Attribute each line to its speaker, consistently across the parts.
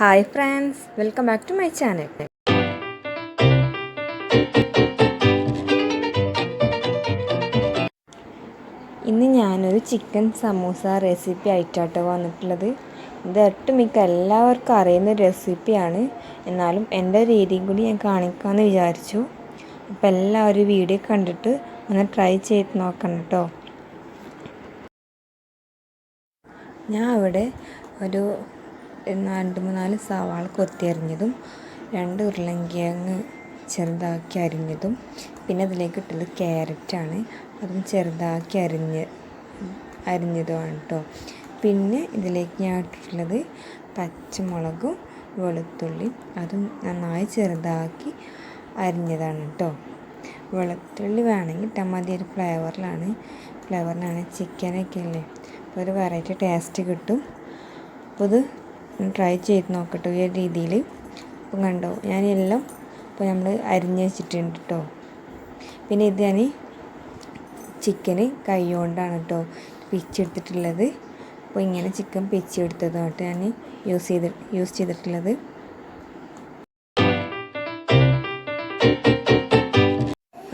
Speaker 1: Hi friends, welcome back to my channel. ഇന്ന് ഞാനൊരു chicken samosa recipe ആയിട്ടാട്ടോ വന്നിട്ടുള്ളത്. ഇത് ഒട്ടുമിക്ക എല്ലാവർക്കും അറിയുന്ന റെസിപ്പിയാണ്. എന്നാലും എൻ്റെ രീതിയും കൂടി ഞാൻ കാണിക്കാമെന്ന് വിചാരിച്ചു. അപ്പോൾ എല്ലാവരും വീഡിയോ കണ്ടിട്ട് ഒന്ന് ട്രൈ ചെയ്ത് നോക്കണം കേട്ടോ. ഞാൻ അവിടെ ഒരു 2-3 സവാള കൊത്തിയരിഞ്ഞതും 2 ഉരുളൻകിഴങ്ങ് ചെറുതാക്കി അരിഞ്ഞതും പിന്നെ അതിലേക്ക് ഇട്ടത് ക്യാരറ്റാണ്, അതും ചെറുതാക്കി അരിഞ്ഞതുമാണ് കേട്ടോ. പിന്നെ ഇതിലേക്ക് ഞാൻ ഇട്ടിട്ടുള്ളത് പച്ചമുളകും വെളുത്തുള്ളി, അതും നന്നായി ചെറുതാക്കി അരിഞ്ഞതാണ് കേട്ടോ. വെളുത്തുള്ളി വേണമെങ്കിൽ ഇട്ടാൽ മതി, ഒരു ഫ്ലേവറിനാണ് ചിക്കനൊക്കെ അല്ലേ, അപ്പോൾ ഒരു വെറൈറ്റി ടേസ്റ്റ് കിട്ടും. അപ്പോൾ ഇത് ട്രൈ ചെയ്ത് നോക്കട്ടെ ഈ രീതിയിൽ. അപ്പം കണ്ടോ, ഞാനെല്ലാം ഇപ്പോൾ നമ്മൾ അരിഞ്ഞ് വെച്ചിട്ടുണ്ട് കേട്ടോ. പിന്നെ ഇത് ഞാൻ ചിക്കന് കൈ കൊണ്ടാണ് കേട്ടോ പിച്ചെടുത്തിട്ടുള്ളത്. അപ്പോൾ ഇങ്ങനെ ചിക്കൻ പിച്ചെടുത്തതായിട്ട് ഞാൻ യൂസ് ചെയ്തിട്ടുള്ളത്.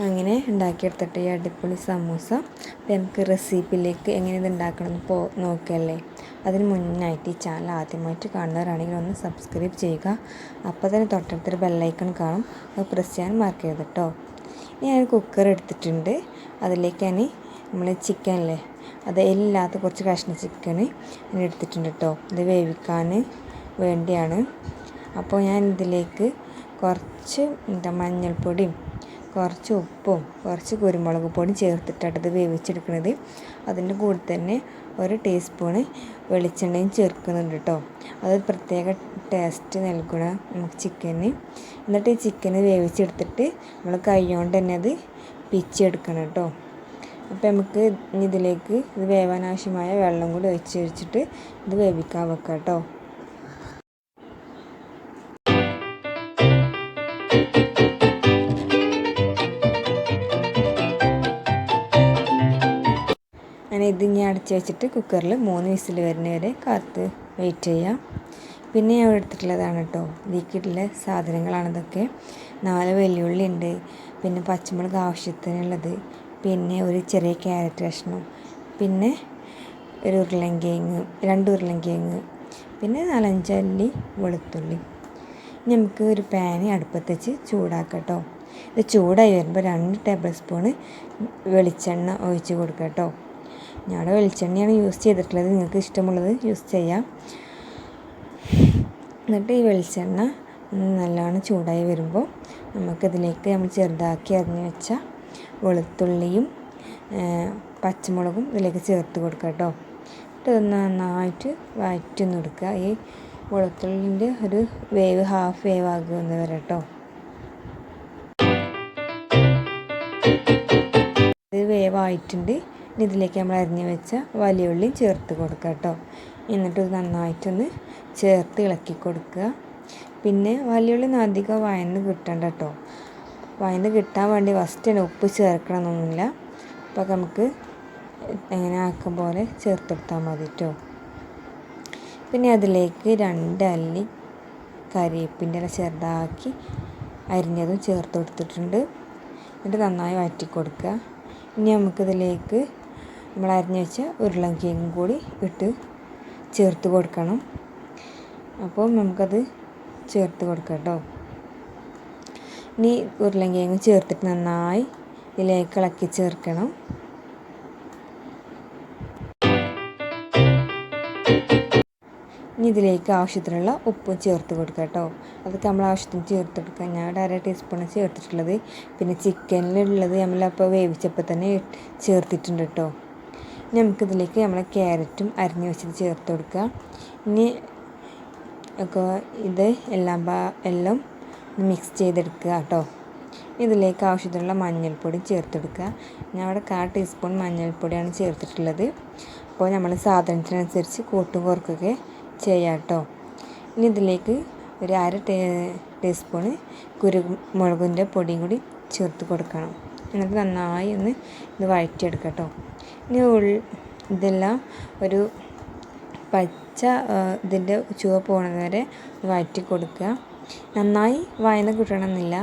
Speaker 1: അങ്ങനെ ഉണ്ടാക്കിയെടുത്തിട്ട് ഈ അടിപൊളി സമൂസ. അപ്പോൾ നമുക്ക് റെസിപ്പിയിലേക്ക് എങ്ങനെ ഇത് ഉണ്ടാക്കണമെന്ന് നോക്കല്ലേ. അതിന് മുന്നായിട്ട് ഈ ചാനൽ ആദ്യമായിട്ട് കാണുന്നവരാണെങ്കിൽ ഒന്ന് സബ്സ്ക്രൈബ് ചെയ്യുക. അപ്പോൾ തന്നെ തൊട്ടടുത്തൊരു ബെല്ലൈക്കൺ കാണും, അത് പ്രസ് ചെയ്യാൻ മറക്കരുത് കേട്ടോ. ഇനി ഞാൻ കുക്കർ എടുത്തിട്ടുണ്ട്. അതിലേക്ക് ഞാൻ നമ്മൾ ചിക്കനല്ലേ, അത് എല്ലില്ലാത്ത കുറച്ച് കഷ്ണ ചിക്കന് ഞാൻ എടുത്തിട്ടുണ്ട് കേട്ടോ. ഇത് വേവിക്കാൻ വേണ്ടിയാണ്. അപ്പോൾ ഞാൻ ഇതിലേക്ക് കുറച്ച് മഞ്ഞൾപ്പൊടിയും കുറച്ച് ഉപ്പും കുറച്ച് കുരുമുളക് പൊടിയും ചേർത്തിട്ടാണ് ഇത് വേവിച്ചെടുക്കുന്നത്. അതിൻ്റെ കൂടെ തന്നെ 1 ടീസ്പൂണ് വെളിച്ചെണ്ണയും ചേർക്കുന്നുണ്ട് കേട്ടോ. അത് പ്രത്യേക ടേസ്റ്റ് നൽകണം നമുക്ക് ചിക്കന്. എന്നിട്ട് ഈ ചിക്കന് വേവിച്ചെടുത്തിട്ട് നമ്മൾ കൈ കൊണ്ട് തന്നെ അത് പിച്ചെടുക്കണം കേട്ടോ. അപ്പോൾ നമുക്ക് ഇതിലേക്ക് ഇത് വേവാൻ ആവശ്യമായ വെള്ളം കൂടി ഒഴിച്ചിട്ട് ഇത് വേവിക്കാൻ വെക്കാം കേട്ടോ. ഇത് ഇനി അടച്ച് വെച്ചിട്ട് കുക്കറിൽ 3 വിസിൽ വരുന്ന വരെ കാത്ത് വെയിറ്റ് ചെയ്യാം. പിന്നെ ഞാൻ എടുത്തിട്ടുള്ളതാണ് കേട്ടോ, ഇതിലേക്കുള്ള സാധനങ്ങളാണ് ഇതൊക്കെ. 4 വെല്ലുള്ളി ഉണ്ട്, പിന്നെ പച്ചമുളക് ആവശ്യത്തിനുള്ളത്, പിന്നെ ഒരു ചെറിയ ക്യാരറ്റ് കഷ്ണം, പിന്നെ 2 ഉരുളൻകിഴങ്ങ്, പിന്നെ 4-5 അല്ലി വെളുത്തുള്ളി. നമുക്ക് ഒരു പാന് അടുപ്പത്ത് വെച്ച് ചൂടാക്കാം കേട്ടോ. ഇത് ചൂടായി വരുമ്പോൾ 2 ടേബിൾ സ്പൂണ് വെളിച്ചെണ്ണ ഒഴിച്ച് കൊടുക്കാം കേട്ടോ. ഞാൻ വെളിച്ചെണ്ണയാണ് യൂസ് ചെയ്തിട്ടുള്ളത്, നിങ്ങൾക്ക് ഇഷ്ടമുള്ളത് യൂസ് ചെയ്യാം. എന്നിട്ട് ഈ വെളിച്ചെണ്ണ നല്ലോണം ചൂടായി വരുമ്പോൾ നമുക്കിതിലേക്ക് നമ്മൾ ചെറുതാക്കി അരിഞ്ഞ് വെച്ച വെളുത്തുള്ളിയും പച്ചമുളകും ഇതിലേക്ക് ചേർത്ത് കൊടുക്കുക കേട്ടോ. എന്നിട്ട് നന്നായിട്ട് വഴറ്റിയൊന്ന് കൊടുക്കുക. ഈ വെളുത്തുള്ളിൻ്റെ ഒരു ഹാഫ് വേവ് ആകുന്നത് വരെ കേട്ടോ. ഇത് വേവായിട്ടുണ്ട്. ഇതിലേക്ക് നമ്മൾ അരിഞ്ഞ് വെച്ച വലിയ ഉള്ളിയും ചേർത്ത് കൊടുക്കുക കേട്ടോ. എന്നിട്ട് നന്നായിട്ടൊന്ന് ചേർത്ത് ഇളക്കി കൊടുക്കുക. പിന്നെ വലിയ ഉള്ളി അധികം വഴന്ന് കിട്ടണ്ട കേട്ടോ. വഴന്ന് കിട്ടാൻ വേണ്ടി ഫസ്റ്റ് തന്നെ ഉപ്പ് ചേർക്കണമെന്നൊന്നുമില്ല. അപ്പോൾ നമുക്ക് എങ്ങനെ ആക്കും പോലെ ചേർത്തെടുത്താൽ മതി കേട്ടോ. പിന്നെ അതിലേക്ക് 2 അല്ലി കരിവേപ്പിൻ്റെ ഇല ചെറുതാക്കി അരിഞ്ഞതും ചേർത്ത് കൊടുത്തിട്ടുണ്ട്. എന്നിട്ട് നന്നായി വഴറ്റി കൊടുക്കുക. ഇനി നമുക്കിതിലേക്ക് നമ്മൾ അരിഞ്ഞ് വെച്ച ഉരുളൻകിഴങ്ങും കൂടി ഇട്ട് ചേർത്ത് കൊടുക്കണം. അപ്പോൾ നമുക്കത് ചേർത്ത് കൊടുക്കാം കേട്ടോ. ഇനി ഉരുളൻകിഴങ്ങ് ചേർത്തിട്ട് നന്നായി ഇതിലേക്ക് ഇളക്കി ചേർക്കണം. ഇനി ഇതിലേക്ക് ആവശ്യത്തിനുള്ള ഉപ്പും ചേർത്ത് കൊടുക്കുക കേട്ടോ. അതൊക്കെ നമ്മൾ ആവശ്യത്തിന് ചേർത്ത് കൊടുക്കുക. ഞാൻ 1/2 ടീസ്പൂണ് ചേർത്തിട്ടുള്ളത്. പിന്നെ ചിക്കനിലുള്ളത് നമ്മളപ്പോൾ വേവിച്ചപ്പോൾ തന്നെ ചേർത്തിട്ടുണ്ട് കേട്ടോ. ഇനി നമുക്കിതിലേക്ക് നമ്മളെ ക്യാരറ്റും അരിഞ്ഞ് വെച്ചത് ചേർത്ത് കൊടുക്കുക. ഇനി ഒക്കെ ഇത് എല്ലാം മിക്സ് ചെയ്തെടുക്കുക കേട്ടോ. ഇതിലേക്ക് ആവശ്യത്തിനുള്ള മഞ്ഞൾപ്പൊടി ചേർത്തെടുക്കുക. ഞാൻ അവിടെ 1/4 ടീസ്പൂൺ മഞ്ഞൾപ്പൊടിയാണ് ചേർത്തിട്ടുള്ളത്. അപ്പോൾ നമ്മൾ സാധനത്തിനനുസരിച്ച് കൂട്ടും കുറക്കൊക്കെ ചെയ്യാം കേട്ടോ. ഇനി ഇതിലേക്ക് ഒരു 1/2 ടീസ്പൂണ് കുരുമുളകിൻ്റെ പൊടിയും കൂടി ചേർത്ത് കൊടുക്കണം. എന്നിട്ട് നന്നായി ഒന്ന് ഇത് വഴറ്റിയെടുക്കാം കേട്ടോ. ഇനി ഇതെല്ലാം ഒരു പച്ച ഇതിൻ്റെ ചുവപ്പ് പോകുന്നത് വരെ വഴറ്റി കൊടുക്കുക. നന്നായി വഴന്ന് കിട്ടണമെന്നില്ല,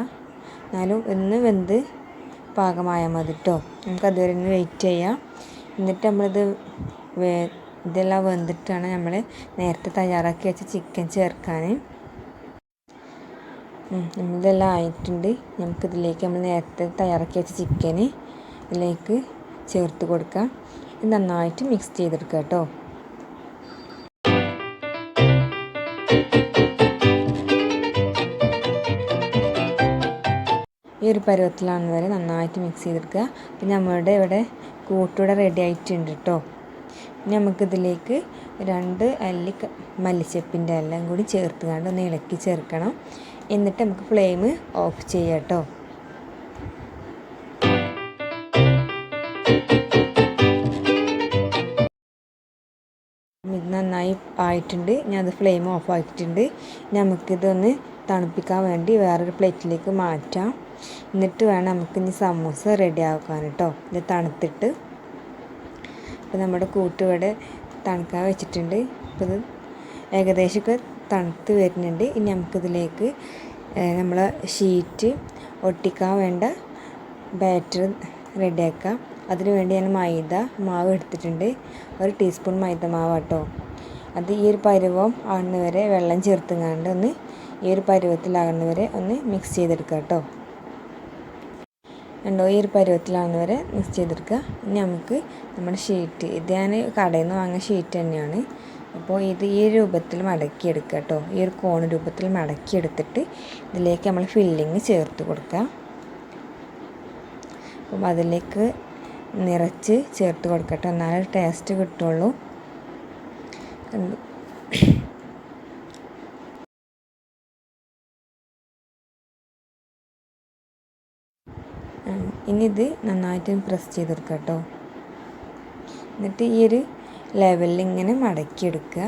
Speaker 1: എന്നാലും ഒന്ന് വെന്ത് പാകമായാൽ മതി കേട്ടോ. നമുക്ക് അതുവരെ ഒന്ന് വെയിറ്റ് ചെയ്യാം. എന്നിട്ട് നമ്മളിത് ഇതെല്ലാം വെന്തിട്ടാണ് നമ്മൾ നേരത്തെ തയ്യാറാക്കി വെച്ച ചിക്കൻ ചേർക്കാൻ. ഇതെല്ലാം ആയിട്ടുണ്ട്. നമുക്കിതിലേക്ക് നമ്മൾ നേരത്തെ തയ്യാറാക്കി വെച്ച ചിക്കന് ഇതിലേക്ക് ചേർത്ത് കൊടുക്കാം. ഇത് നന്നായിട്ട് മിക്സ് ചെയ്തെടുക്കുക കേട്ടോ. ഈ ഒരു പരുവത്തിലാണെന്ന് വരെ നന്നായിട്ട് മിക്സ് ചെയ്തെടുക്കുക. പിന്നെ നമ്മളുടെ ഇവിടെ കൂട്ടൂടെ റെഡി ആയിട്ടുണ്ട് കേട്ടോ. ഇനി നമുക്കിതിലേക്ക് 2 അല്ലി മല്ലിച്ചപ്പിൻ്റെ എല്ലാം കൂടി ചേർത്തുകൊണ്ട് ഒന്ന് ഇളക്കി ചേർക്കണം. എന്നിട്ട് നമുക്ക് ഫ്ലെയിം ഓഫ് ചെയ്യാം കേട്ടോ. ഇത് നന്നായി ആയിട്ടുണ്ട്. ഞാൻ അത് ഫ്ലെയിം ഓഫ് ആക്കിയിട്ടുണ്ട്. നമുക്കിതൊന്ന് തണുപ്പിക്കാൻ വേണ്ടി വേറൊരു പ്ലേറ്റിലേക്ക് മാറ്റാം. എന്നിട്ട് വേണം നമുക്ക് ഇനി സമൂസ റെഡി ആക്കാൻ കേട്ടോ. ഇത് തണുത്തിട്ട് ഇപ്പോൾ നമ്മുടെ കൂട്ടുവിടെ തണുക്കാൻ വെച്ചിട്ടുണ്ട്. ഇപ്പോൾ ഇത് ഏകദേശമൊക്കെ തണുത്ത് വരുന്നുണ്ട്. ഇനി നമുക്കിതിലേക്ക് നമ്മൾ ഷീറ്റ് ഒട്ടിക്കാൻ വേണ്ട ബാറ്റർ റെഡിയാക്കാം. അതിന് വേണ്ടി ഞാൻ മൈദ മാവ് എടുത്തിട്ടുണ്ട്. 1 ടീസ്പൂൺ മൈദ മാവ് കേട്ടോ. അത് ഈ ഒരു പരുവം ആകുന്നവരെ വെള്ളം ചേർത്തുകൊണ്ട് ഒന്ന് ഈ ഒരു പരുവത്തിലാകുന്നവരെ ഒന്ന് മിക്സ് ചെയ്തെടുക്കുക കേട്ടോ. ഉണ്ടോ, ഈ ഒരു പരുവത്തിലാകുന്നവരെ മിക്സ് ചെയ്തെടുക്കുക. ഇനി നമുക്ക് നമ്മുടെ ഷീറ്റ്, ഇത് ഞാൻ കടയിൽ നിന്ന് വാങ്ങിയ ഷീറ്റ് തന്നെയാണ്. അപ്പോൾ ഇത് ഈ രൂപത്തിൽ മടക്കിയെടുക്കുക കേട്ടോ. ഈ ഒരു കോൺ രൂപത്തിൽ മടക്കിയെടുത്തിട്ട് ഇതിലേക്ക് നമ്മൾ ഫില്ലിങ് ചേർത്ത് കൊടുക്കുക. അപ്പം അതിലേക്ക് നിറച്ച് ചേർത്ത് കൊടുക്കട്ടെ, എന്നാലേ ടേസ്റ്റ് കിട്ടുള്ളൂ. ഇനി ഇത് നന്നായിട്ട് പ്രസ് ചെയ്ത് കൊടുക്കുക കേട്ടോ. എന്നിട്ട് ഈ ഒരു ലെവലിൽ ഇങ്ങനെ മടക്കിയെടുക്കുക.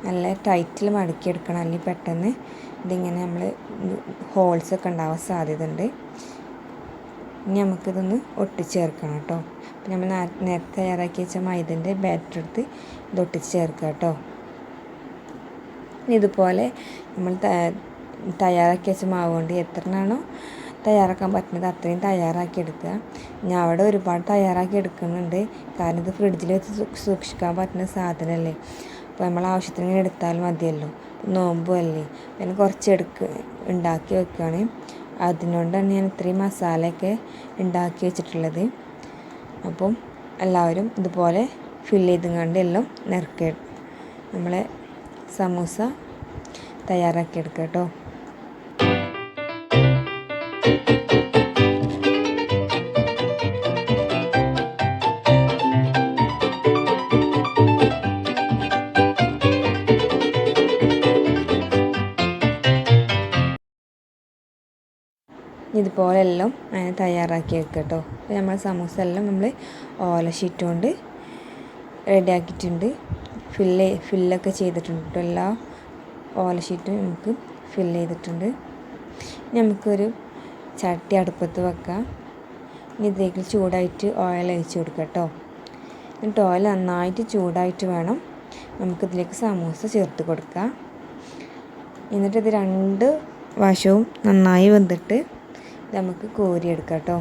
Speaker 1: നല്ല ടൈറ്റിൽ മടക്കിയെടുക്കണം, അല്ലെങ്കിൽ പെട്ടെന്ന് ഇതിങ്ങനെ നമ്മൾ ഹോൾസൊക്കെ ഉണ്ടാവാൻ സാധ്യത ഉണ്ട്. ഇനി നമുക്കിതൊന്ന് ഒട്ടിച്ചേർക്കണം കേട്ടോ. അപ്പം നമ്മൾ നേരത്തെ തയ്യാറാക്കി വെച്ച മൈദൻ്റെ ബാറ്റർ എടുത്ത് ഇത് ഒട്ടിച്ച് ചേർക്കുക കേട്ടോ. ഇതുപോലെ നമ്മൾ തയ്യാറാക്കി വെച്ച മാവ് കൊണ്ട് എത്രയാണോ തയ്യാറാക്കാൻ പറ്റുന്നത് അത്രയും തയ്യാറാക്കി എടുക്കുക. ഞാൻ അവിടെ ഒരുപാട് തയ്യാറാക്കി എടുക്കുന്നുണ്ട്, കാരണം ഇത് ഫ്രിഡ്ജിൽ വെച്ച് സൂക്ഷിക്കാൻ പറ്റുന്ന സാധനമല്ലേ. അപ്പോൾ നമ്മൾ ആവശ്യത്തിന് എടുത്താൽ മതിയല്ലോ. നോമ്പും അല്ലേ, പിന്നെ കുറച്ച് ഉണ്ടാക്കി വെക്കുകയാണ്. അതിനോണ്ടാണ് ഞാൻ ഇത്രയും മസാലയൊക്കെ ഉണ്ടാക്കി വെച്ചിട്ടുള്ളത്. അപ്പം എല്ലാവരും ഇതുപോലെ ഫില്ല് ചെയ്തുകൊണ്ട് എല്ലാം നിറക്കുക. നമ്മളെ സമൂസ തയ്യാറാക്കി എടുക്കുക കേട്ടോ. ഇതുപോലെ എല്ലാം തയ്യാറാക്കി വെക്കുക കേട്ടോ. അപ്പോൾ നമ്മൾ സമൂസ എല്ലാം നമ്മൾ ഓല ഷീറ്റ് കൊണ്ട് റെഡിയാക്കിയിട്ടുണ്ട്. ഫില്ലൊക്കെ ചെയ്തിട്ടുണ്ട് കേട്ടോ. എല്ലാ ഓല ഷീറ്റും നമുക്ക് ഫില്ല് ചെയ്തിട്ടുണ്ട്. നമുക്കൊരു ചട്ടി അടുപ്പത്ത് വെക്കാം. ഇനി ഇതിലേക്ക് ചൂടായിട്ട് ഓയിൽ ഒഴിച്ച് കൊടുക്കുക കേട്ടോ. എന്നിട്ട് ഓയിൽ നന്നായിട്ട് ചൂടായിട്ട് വേണം നമുക്കിതിലേക്ക് സമൂസ ചേർത്ത് കൊടുക്കാം. എന്നിട്ട് ഇത് 2 വശവും നന്നായി വെന്തിട്ട് നമുക്ക് കോരിയെടുക്കാം കേട്ടോ.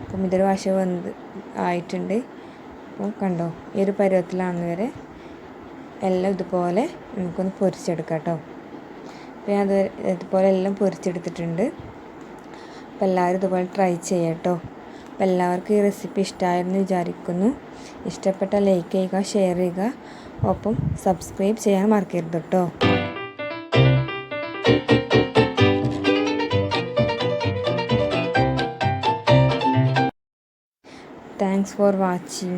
Speaker 1: അപ്പം ഇതൊരു വശം ആയിട്ടുണ്ട്. അപ്പോൾ കണ്ടോ, ഈ ഒരു പരുവത്തിലാണെന്ന് വരെ എല്ലാം ഇതുപോലെ നമുക്കൊന്ന് പൊരിച്ചെടുക്കാം കേട്ടോ. അപ്പോൾ ഞാൻ ഇതുപോലെ എല്ലാം പൊരിച്ചെടുത്തിട്ടുണ്ട്. അപ്പോൾ എല്ലാവരും ഇതുപോലെ ട്രൈ ചെയ്യാം കേട്ടോ. അപ്പോൾ എല്ലാവർക്കും ഈ റെസിപ്പി ഇഷ്ടമായെന്ന് വിചാരിക്കുന്നു. ഇഷ്ടപ്പെട്ട ലൈക്ക് ചെയ്യുക, ഷെയർ ചെയ്യുക, ഒപ്പം സബ്സ്ക്രൈബ് ചെയ്യാൻ മറക്കരുത് കേട്ടോ. Thanks for watching.